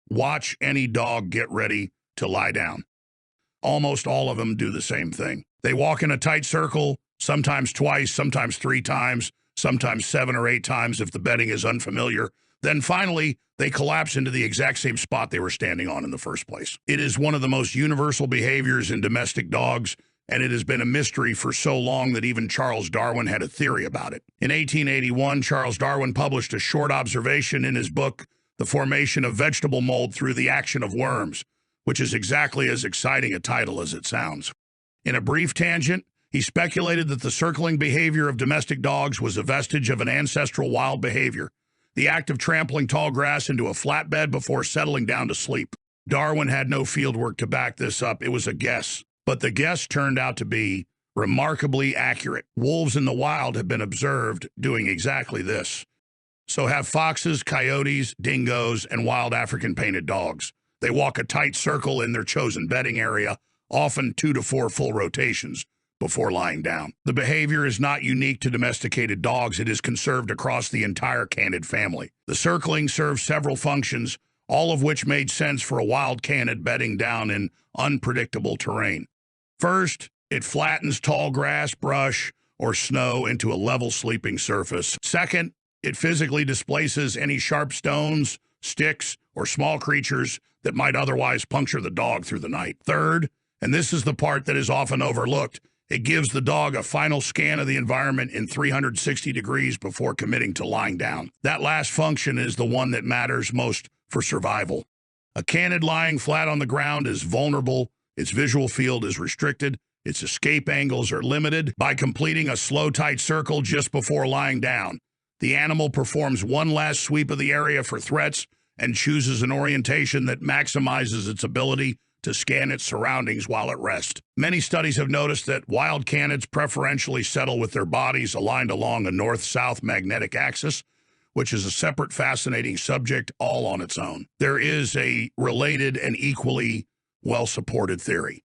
Watch any dog get ready to lie down. Almost all of them do the same thing. They walk in a tight circle, sometimes twice, sometimes 3 times, sometimes 7 or 8 times if the bedding is unfamiliar. Then finally, they collapse into the exact same spot they were standing on in the first place. It is one of the most universal behaviors in domestic dogs, and it has been a mystery for so long that even Charles Darwin had a theory about it. In 1881, Charles Darwin published a short observation in his book, The Formation of Vegetable Mold Through the Action of Worms, which is exactly as exciting a title as it sounds. In a brief tangent, he speculated that the circling behavior of domestic dogs was a vestige of an ancestral wild behavior, the act of trampling tall grass into a flatbed before settling down to sleep. Darwin had no fieldwork to back this up. It was a guess, but the guess turned out to be remarkably accurate. Wolves in the wild have been observed doing exactly this. So have foxes, coyotes, dingoes, and wild African painted dogs. They walk a tight circle in their chosen bedding area, often 2 to 4 full rotations before lying down. The behavior is not unique to domesticated dogs. It is conserved across the entire canid family. The circling serves several functions, all of which made sense for a wild canid bedding down in unpredictable terrain. First, it flattens tall grass, brush, or snow into a level sleeping surface. Second, it physically displaces any sharp stones, sticks, or small creatures that might otherwise puncture the dog through the night. Third, and this is the part that is often overlooked, it gives the dog a final scan of the environment in 360 degrees before committing to lying down. That last function is the one that matters most for survival. A canid lying flat on the ground is vulnerable, its visual field is restricted, its escape angles are limited. By completing a slow, tight circle just before lying down, the animal performs one last sweep of the area for threats and chooses an orientation that maximizes its ability to scan its surroundings while at rest. Many studies have noticed that wild canids preferentially settle with their bodies aligned along a north-south magnetic axis, which is a separate fascinating subject all on its own. There is a related and equally well-supported theory.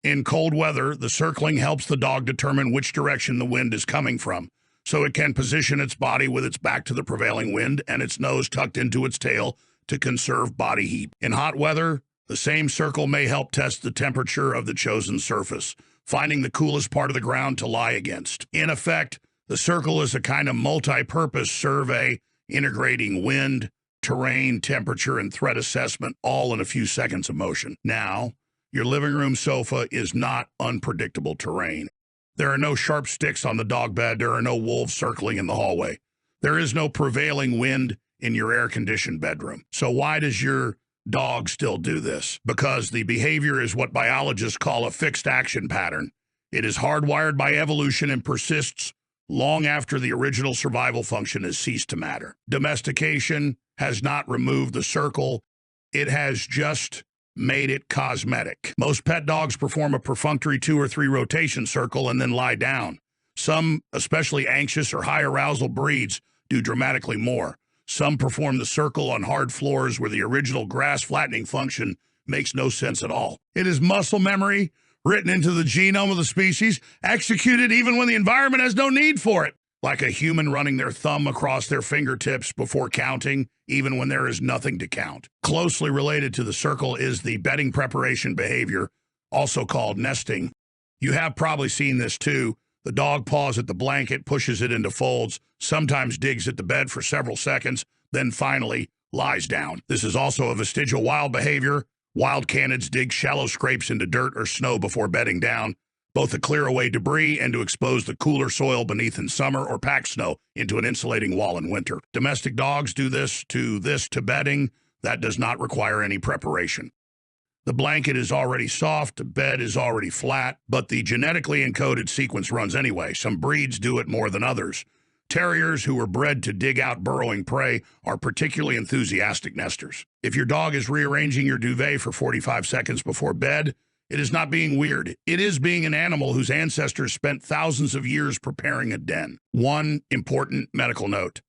In cold weather, the circling helps the dog determine which direction the wind is coming from, so it can position its body with its back to the prevailing wind and its nose tucked into its tail to conserve body heat. In hot weather, the same circle may help test the temperature of the chosen surface, finding the coolest part of the ground to lie against. In effect, the circle is a kind of multi-purpose survey, integrating wind, terrain, temperature, and threat assessment all in a few seconds of motion. Now, your living room sofa is not unpredictable terrain. There are no sharp sticks on the dog bed. There are no wolves circling in the hallway. There is no prevailing wind in your air-conditioned bedroom. So why does your dog still do this? Because the behavior is what biologists call a fixed action pattern. It is hardwired by evolution and persists long after the original survival function has ceased to matter. Domestication has not removed the circle. It has just made it cosmetic. Most pet dogs perform a perfunctory 2 or 3 rotation circle and then lie down. Some, especially anxious or high arousal breeds, do dramatically more. Some perform the circle on hard floors where the original grass flattening function makes no sense at all. It is muscle memory written into the genome of the species, executed even when the environment has no need for it. Like a human running their thumb across their fingertips before counting, even when there is nothing to count. Closely related to the circle is the bedding preparation behavior, also called nesting. You have probably seen this too. The dog paws at the blanket, pushes it into folds, sometimes digs at the bed for several seconds, then finally lies down. This is also a vestigial wild behavior. Wild canids dig shallow scrapes into dirt or snow before bedding down, both to clear away debris and to expose the cooler soil beneath in summer or pack snow into an insulating wall in winter. Domestic dogs do this to bedding. That does not require any preparation. The blanket is already soft, the bed is already flat, but the genetically encoded sequence runs anyway. Some breeds do it more than others. Terriers who were bred to dig out burrowing prey are particularly enthusiastic nesters. If your dog is rearranging your duvet for 45 seconds before bed, it is not being weird. It is being an animal whose ancestors spent thousands of years preparing a den. One important medical note.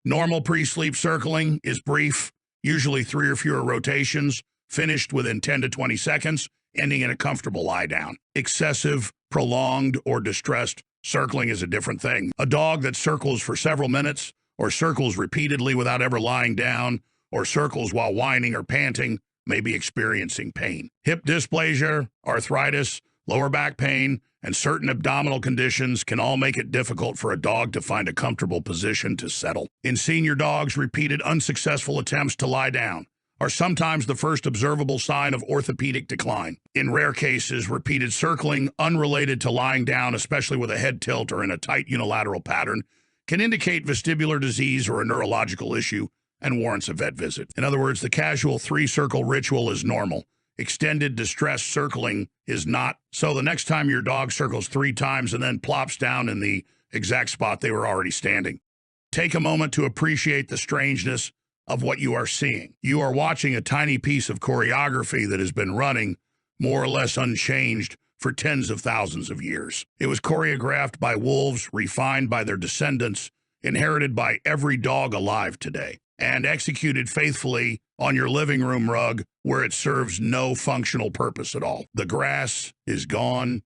Normal pre-sleep circling is brief, usually 3 or fewer rotations, finished within 10 to 20 seconds, ending in a comfortable lie down. Excessive, prolonged, or distressed circling is a different thing. A dog that circles for several minutes or circles repeatedly without ever lying down or circles while whining or panting may be experiencing pain. Hip dysplasia, arthritis, lower back pain, and certain abdominal conditions can all make it difficult for a dog to find a comfortable position to settle. In senior dogs, repeated unsuccessful attempts to lie down are sometimes the first observable sign of orthopedic decline. In rare cases, repeated circling unrelated to lying down, especially with a head tilt or in a tight unilateral pattern, can indicate vestibular disease or a neurological issue and warrants a vet visit. In other words, the casual 3-circle ritual is normal. Extended distress circling is not. So the next time your dog circles 3 times and then plops down in the exact spot they were already standing, take a moment to appreciate the strangeness of what you are seeing. You are watching a tiny piece of choreography that has been running more or less unchanged for tens of thousands of years. It was choreographed by wolves, refined by their descendants, inherited by every dog alive today, and executed faithfully on your living room rug where it serves no functional purpose at all. The grass is gone.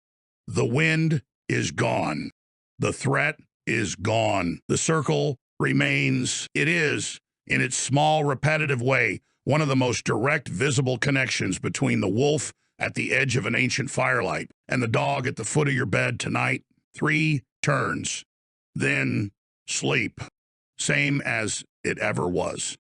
The wind is gone. The threat is gone. The circle remains. It is, in its small, repetitive way, one of the most direct visible connections between the wolf at the edge of an ancient firelight and the dog at the foot of your bed tonight. 3 turns, then sleep, same as it ever was.